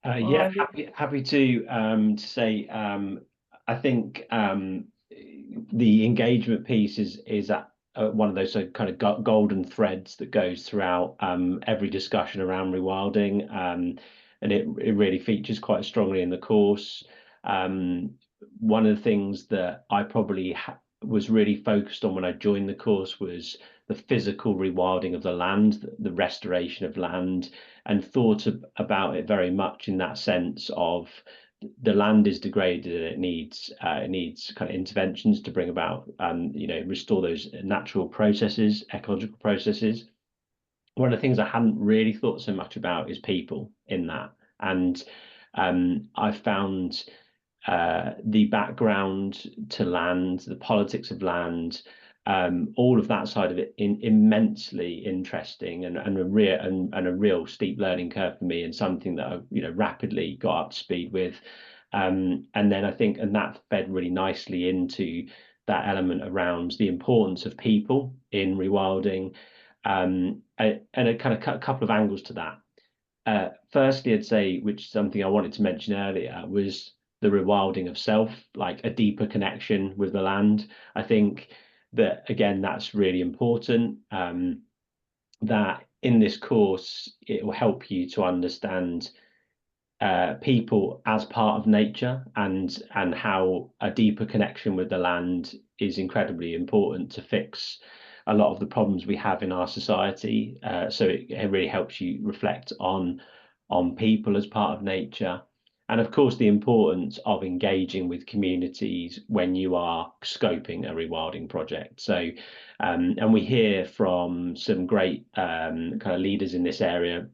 [SPEAKER 19] Happy to say I think the engagement piece is at one of those kind of golden threads that goes throughout every discussion around rewilding, and it really features quite strongly in the course. One of the things that I probably was really focused on when I joined the course was the physical rewilding of the land, the restoration of land, and thought about it very much in that sense of the land is degraded and it needs kind of interventions to bring about restore those natural processes, ecological processes. One of the things I hadn't really thought so much about is people in that, and I found the background to land, the politics of land, all of that side of it immensely interesting and a real steep learning curve for me, and something that I rapidly got up to speed with. And then I think, and that fed really nicely into that element around the importance of people in rewilding, and a kind of a couple of angles to that. Firstly, I'd say, which is something I wanted to mention earlier, was the rewilding of self, like a deeper connection with the land. I think that, again, that's really important, that in this course, it will help you to understand people as part of nature, and how a deeper connection with the land is incredibly important to fix a lot of the problems we have in our society. So it really helps you reflect on people as part of nature. And of course, the importance of engaging with communities when you are scoping a rewilding project. So, and we hear from some great kind of leaders in this area,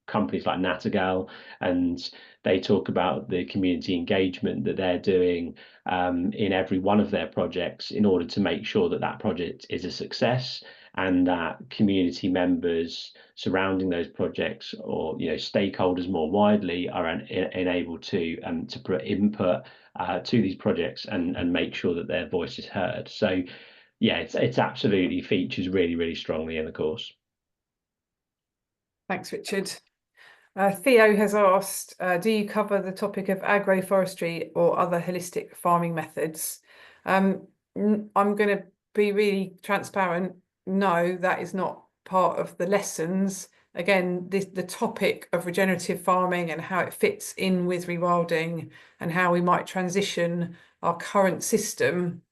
[SPEAKER 19] companies like Nattergal, and they talk about the community engagement that they're doing in every one of their projects in order to make sure that that project is a success, and that community members surrounding those projects, or stakeholders more widely, are enabled to put input to these projects and make sure that their voice is heard. So yeah, it's absolutely features really strongly in the course.
[SPEAKER 1] Thanks, Richard. Theo has asked, do you cover the topic of agroforestry or other holistic farming methods? I'm going to be really transparent. No, that is not part of the lessons. Again, the topic of regenerative farming and how it fits in with rewilding, and how we might transition our current system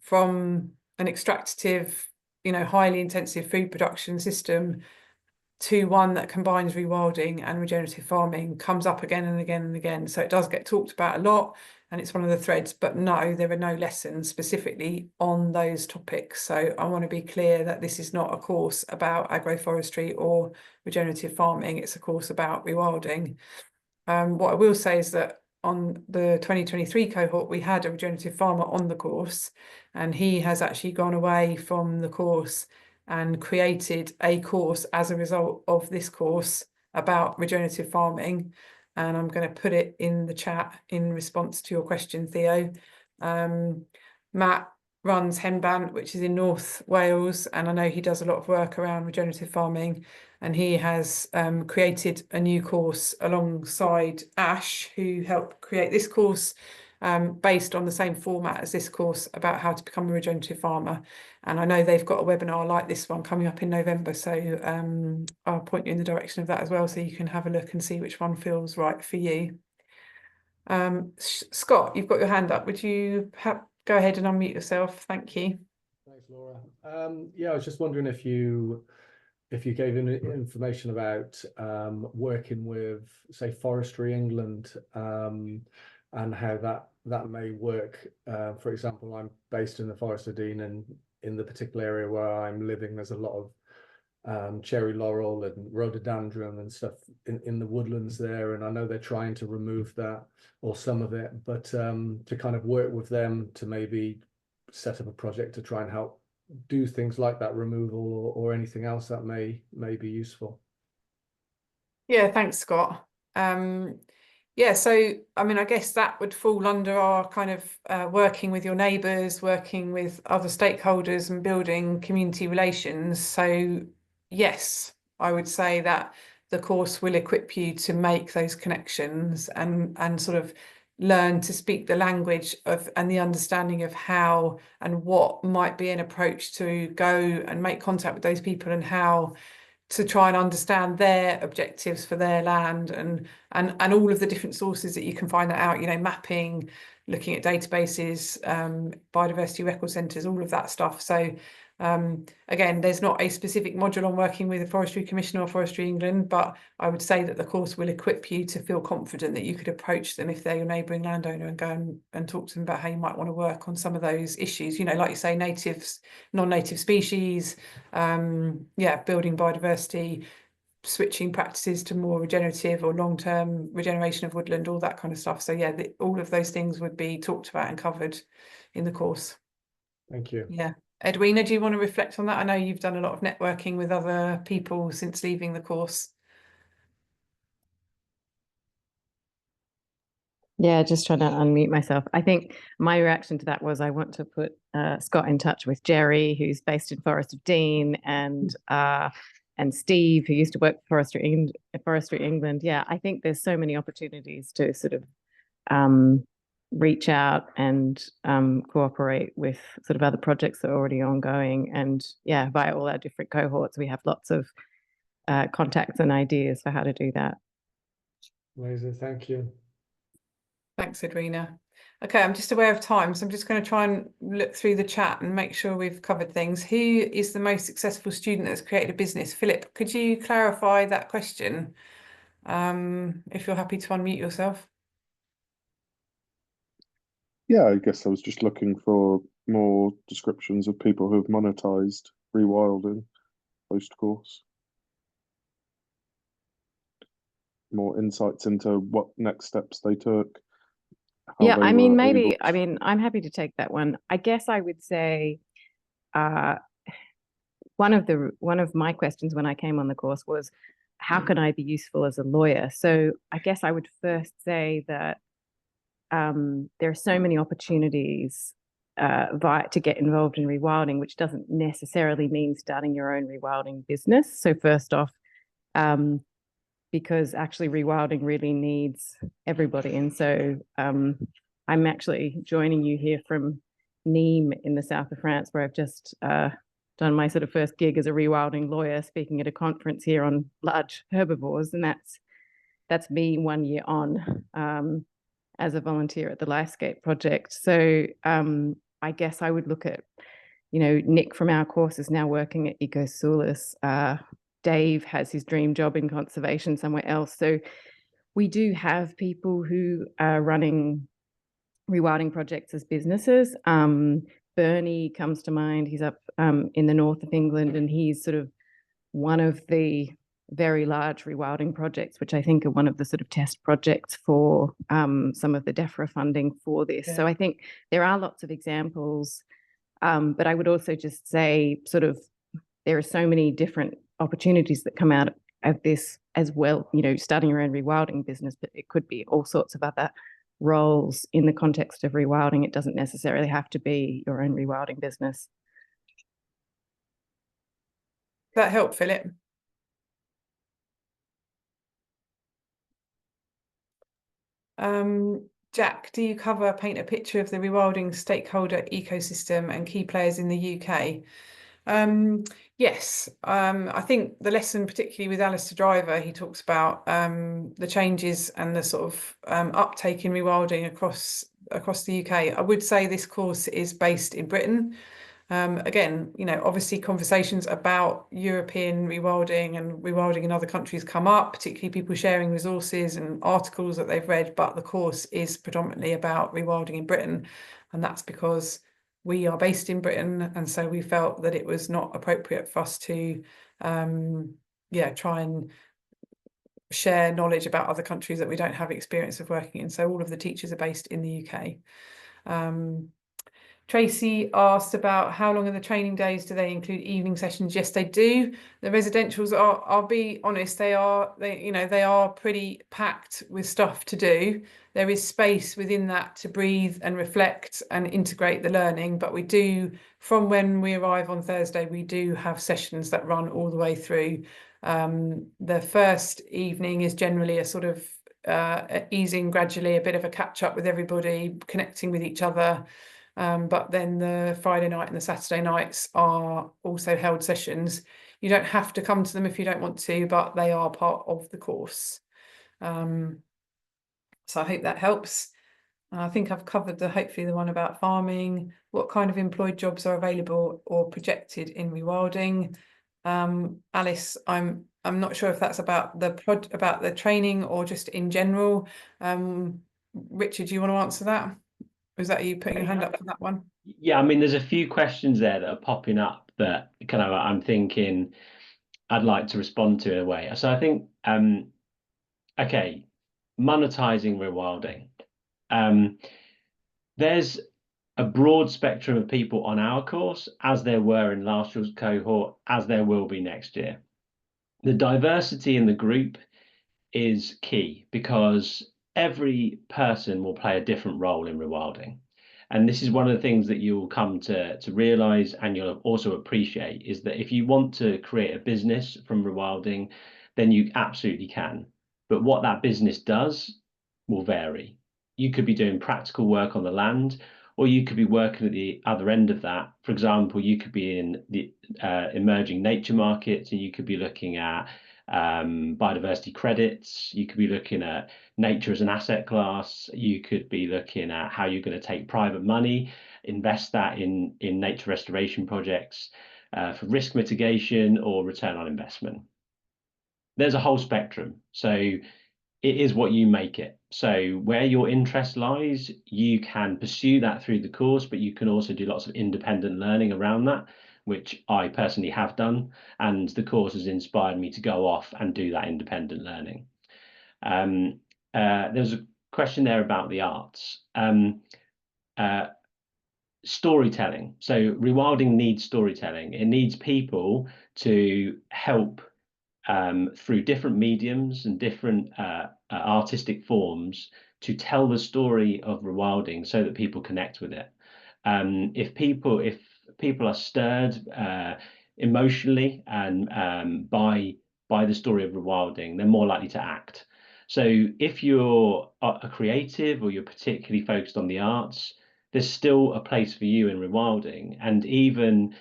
[SPEAKER 1] from an extractive, highly intensive food production system to one that combines rewilding and regenerative farming, comes up again and again and again. So it does get talked about a lot, and it's one of the threads, but no, there are no lessons specifically on those topics. So I want to be clear that this is not a course about agroforestry or regenerative farming. It's a course about rewilding. What I will say is that on the 2023 cohort, we had a regenerative farmer on the course, and he has actually gone away from the course and created a course as a result of this course about regenerative farming. And I'm going to put it in the chat in response to your question, Theo. Matt runs Henbant, which is in North Wales, and I know he does a lot of work around regenerative farming, and he has created a new course alongside Ash, who helped create this course, based on the same format as this course, about how to become a regenerative farmer. And I know they've got a webinar like this one coming up in November, so I'll point you in the direction of that as well, so you can have a look and see which one feels right for you. Scott, you've got your hand up. Would you go ahead and unmute yourself? Thank you.
[SPEAKER 5] Thanks, Laura. Yeah, I was just wondering if you gave information about working with, say, Forestry England, and how that may work. For example, I'm based in the Forest of Dean, and in the particular area where I'm living, there's a lot of cherry laurel and rhododendron and stuff in the woodlands there, and I know they're trying to remove that or some of it, but to kind of work with them to maybe set up a project to try and help do things like that removal or anything else that may be useful.
[SPEAKER 1] Yeah, thanks, Scott. Yeah, so I mean, I guess that would fall under our kind of working with your neighbours, working with other stakeholders and building community relations. So yes, I would say that the course will equip you to make those connections and sort of learn to speak the language of and the understanding of how and what might be an approach to go and make contact with those people, and how to try and understand their objectives for their land, and all of the different sources that you can find that out, you know, mapping, looking at databases, biodiversity record centres, all of that stuff. So again, there's not a specific module on working with a Forestry Commission or Forestry England, but I would say that the course will equip you to feel confident that you could approach them if they're your neighbouring landowner and go and talk to them about how you might want to work on some of those issues, you know, like you say, natives, non-native species, yeah, building biodiversity, switching practices to more regenerative or long-term regeneration of woodland, all that kind of stuff. So yeah, all of those things would be talked about and covered in the course.
[SPEAKER 5] Thank you.
[SPEAKER 1] Yeah. Edwina, do you want to reflect on that? I know you've done a lot of networking with other people since leaving the course.
[SPEAKER 3] Yeah, just trying to unmute myself. I think my reaction to that was I want to put Scott in touch with Jerry, who's based in Forest of Dean, and Steve, who used to work for Forestry England. Yeah, I think there's so many opportunities to sort of reach out and cooperate with sort of other projects that are already ongoing. And yeah, via all our different cohorts, we have lots of contacts and ideas for how to do that.
[SPEAKER 5] Amazing, thank you.
[SPEAKER 1] Thanks, Edwina. Okay, I'm just aware of time, so I'm just going to try and look through the chat and make sure we've covered things. Who is the most successful student that's created a business? Philip, could you clarify that question? If you're happy to unmute yourself.
[SPEAKER 22] Yeah, I guess I was just looking for more descriptions of people who have monetized rewilding post-course. More insights into what next steps they took.
[SPEAKER 3] Yeah, I mean, maybe, I mean, I'm happy to take that one. I guess I would say one of my questions when I came on the course was, how can I be useful as a lawyer? So I guess I would first say that there are so many opportunities to get involved in rewilding, which doesn't necessarily mean starting your own rewilding business. So first off, because actually rewilding really needs everybody. And so I'm actually joining you here from Nîmes in the south of France, where I've just done my sort of first gig as a rewilding lawyer, speaking at a conference here on large herbivores. And that's me 1 year on as a volunteer at the Lifescape Project. So I guess I would look at, you know, Nick from our course is now working at EcoSoulis. Dave has his dream job in conservation somewhere else. So we do have people who are running rewilding projects as businesses. Bernie comes to mind. He's up in the north of England, and he's sort of one of the very large rewilding projects, which I think are one of the sort of test projects for some of the DEFRA funding for this. Yeah. So I think there are lots of examples, but I would also just say sort of there are so many different opportunities that come out of this as well, you know, starting your own rewilding business, but it could be all sorts of other roles in the context of rewilding. It doesn't necessarily have to be your own rewilding business.
[SPEAKER 1] That helped, Philip. Jack, do you paint a picture of the rewilding stakeholder ecosystem and key players in the UK? Yes, I think the lesson, particularly with Alistair Driver, he talks about the changes and the sort of uptake in rewilding across the UK. I would say this course is based in Britain. Again, you know, obviously conversations about European rewilding and rewilding in other countries come up, particularly people sharing resources and articles that they've read, but the course is predominantly about rewilding in Britain. And that's because we are based in Britain, and so we felt that it was not appropriate for us to try and share knowledge about other countries that we don't have experience of working in. So all of the teachers are based in the UK. Tracy asked about how long are the training days? Do they include evening sessions? Yes, they do. The residentials are, I'll be honest, they are pretty packed with stuff to do. There is space within that to breathe and reflect and integrate the learning, but we do, from when we arrive on Thursday, we do have sessions that run all the way through. The first evening is generally a sort of easing gradually, a bit of a catch up with everybody, connecting with each other. But then the Friday night and the Saturday nights are also held sessions. You don't have to come to them if you don't want to, but they are part of the course. So I hope that helps. I think I've covered hopefully the one about farming. What kind of employed jobs are available or projected in rewilding? Alice, I'm not sure if that's about the training or just in general. Richard, do you want to answer that? Was that you putting your hand up for that one?
[SPEAKER 19] Yeah, I mean, there's a few questions there that are popping up that kind of I'm thinking I'd like to respond to in a way. So I think, okay, monetizing rewilding. There's a broad spectrum of people on our course, as there were in last year's cohort, as there will be next year. The diversity in the group is key because every person will play a different role in rewilding. And this is one of the things that you'll come to realize, and you'll also appreciate, is that if you want to create a business from rewilding, then you absolutely can. But what that business does will vary. You could be doing practical work on the land, or you could be working at the other end of that. For example, you could be in the emerging nature markets, and you could be looking at biodiversity credits. You could be looking at nature as an asset class. You could be looking at how you're going to take private money, invest that in nature restoration projects for risk mitigation or return on investment. There's a whole spectrum. So it is what you make it. So where your interest lies, you can pursue that through the course, but you can also do lots of independent learning around that, which I personally have done, and the course has inspired me to go off and do that independent learning. There's a question there about the arts. Storytelling. So rewilding needs storytelling. It needs people to help through different mediums and different artistic forms to tell the story of rewilding so that people connect with it. If people are stirred emotionally and by the story of rewilding, they're more likely to act. So if you're a creative or you're particularly focused on the arts, there's still a place for you in rewilding. And even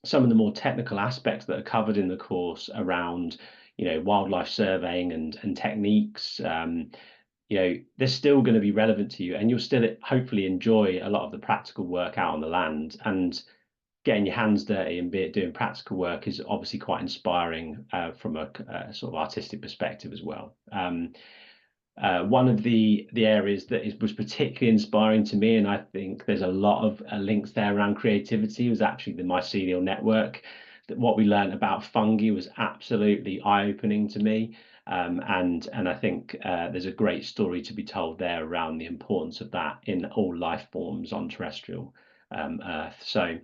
[SPEAKER 19] some of the more technical aspects that are covered in the course around, wildlife surveying and techniques, they're still going to be relevant to you, and you'll still hopefully enjoy a lot of the practical work out on the land. And getting your hands dirty and doing practical work is obviously quite inspiring from a sort of artistic perspective as well. One of the areas that was particularly inspiring to me, and I think there's a lot of links there around creativity, was actually the mycelial network. That what we learned about fungi was absolutely eye-opening to me, and I think there's a great story to be told there around the importance of that in all life forms on terrestrial Earth. So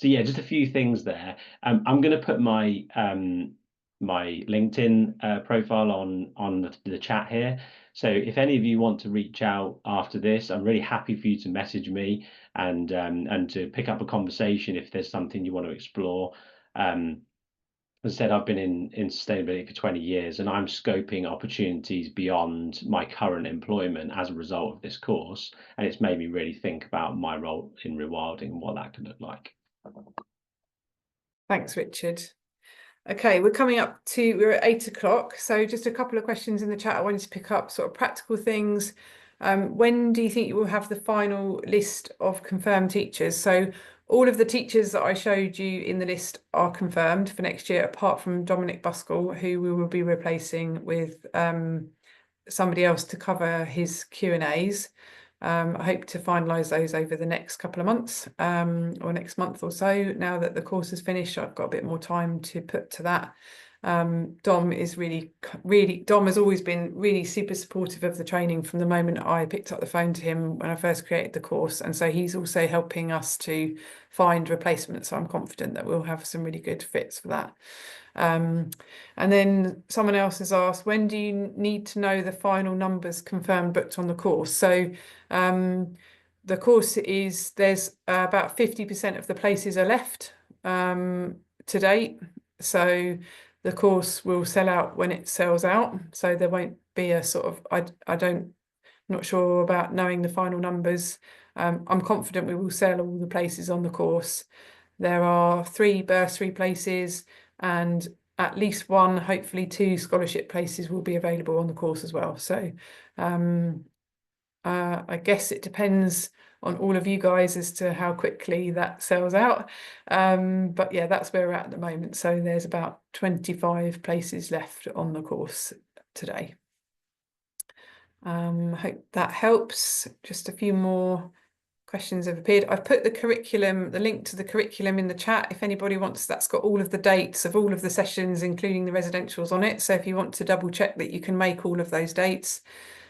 [SPEAKER 19] yeah, just a few things there. I'm going to put my my LinkedIn profile on the chat here. So if any of you want to reach out after this, I'm really happy for you to message me and to pick up a conversation if there's something you want to explore. As I said, I've been in sustainability for 20 years, and I'm scoping opportunities beyond my current employment as a result of this course. And it's made me really think about my role in rewilding and what that could look like.
[SPEAKER 1] Thanks, Richard. Okay, we're at 8 o'clock. So just a couple of questions in the chat. I wanted to pick up sort of practical things. When do you think you will have the final list of confirmed teachers? So all of the teachers that I showed you in the list are confirmed for next year, apart from Dominic Buskell, who we will be replacing with somebody else to cover his Q&As. I hope to finalise those over the next couple of months, or next month or so. Now that the course is finished, I've got a bit more time to put to that. Dom has always been really super supportive of the training from the moment I picked up the phone to him when I first created the course, and so he's also helping us to find replacements. So I'm confident that we'll have some really good fits for that. And then someone else has asked, when do you need to know the final numbers confirmed booked on the course? So the course is, there's about 50% of the places are left to date. So the course will sell out when it sells out. So there won't be a sort of, not sure about knowing the final numbers. I'm confident we will sell all the places on the course. There are 3 bursary places and at least 1, hopefully 2 scholarship places will be available on the course as well. So I guess it depends on all of you guys as to how quickly that sells out. But yeah, that's where we're at the moment. So there's about 25 places left on the course today. Hope that helps. Just a few more questions have appeared. I've put the curriculum, the link to the curriculum in the chat. If anybody wants, that's got all of the dates of all of the sessions, including the residentials on it. So if you want to double check that you can make all of those dates.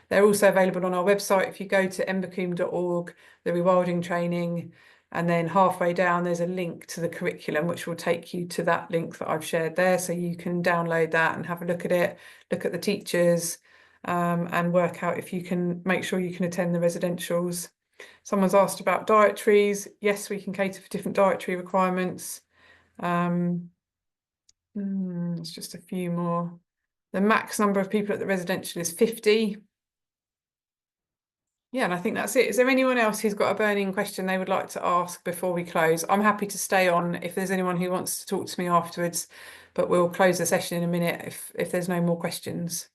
[SPEAKER 1] They're also available on our website. If you go to embercombe.org, the Rewilding Training, and then halfway down, there's a link to the curriculum, which will take you to that link that I've shared there. So you can download that and have a look at it, look at the teachers, and work out if you can make sure you can attend the residentials. Someone's asked about dietaries. Yes, we can cater for different dietary requirements. It's just a few more. The max number of people at the residential is 50. Yeah, and I think that's it. Is there anyone else who's got a burning question they would like to ask before we close? I'm happy to stay on if there's anyone who wants to talk to me afterwards, but we'll close the session in a minute if there's no more questions.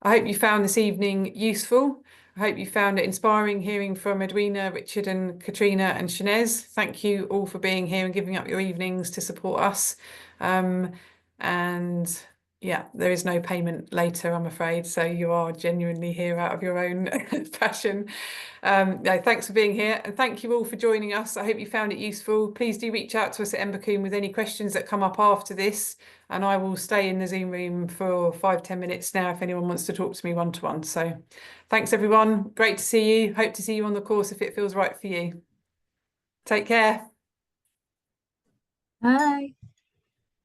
[SPEAKER 1] I hope you found this evening useful. I hope you found it inspiring hearing from Edwina, Richard and Katrina and Shanez. Thank you all for being here and giving up your evenings to support us. And yeah, there is no payment later, I'm afraid. So you are genuinely here out of your own passion. No, thanks for being here. And thank you all for joining us. I hope you found it useful. Please do reach out to us at Embercombe with any questions that come up after this. And I will stay in the Zoom room for 5-10 minutes now if anyone wants to talk to me one-to-one. So thanks, everyone. Great to see you. Hope to see you on the course if it feels right for you. Take care.
[SPEAKER 18] Bye.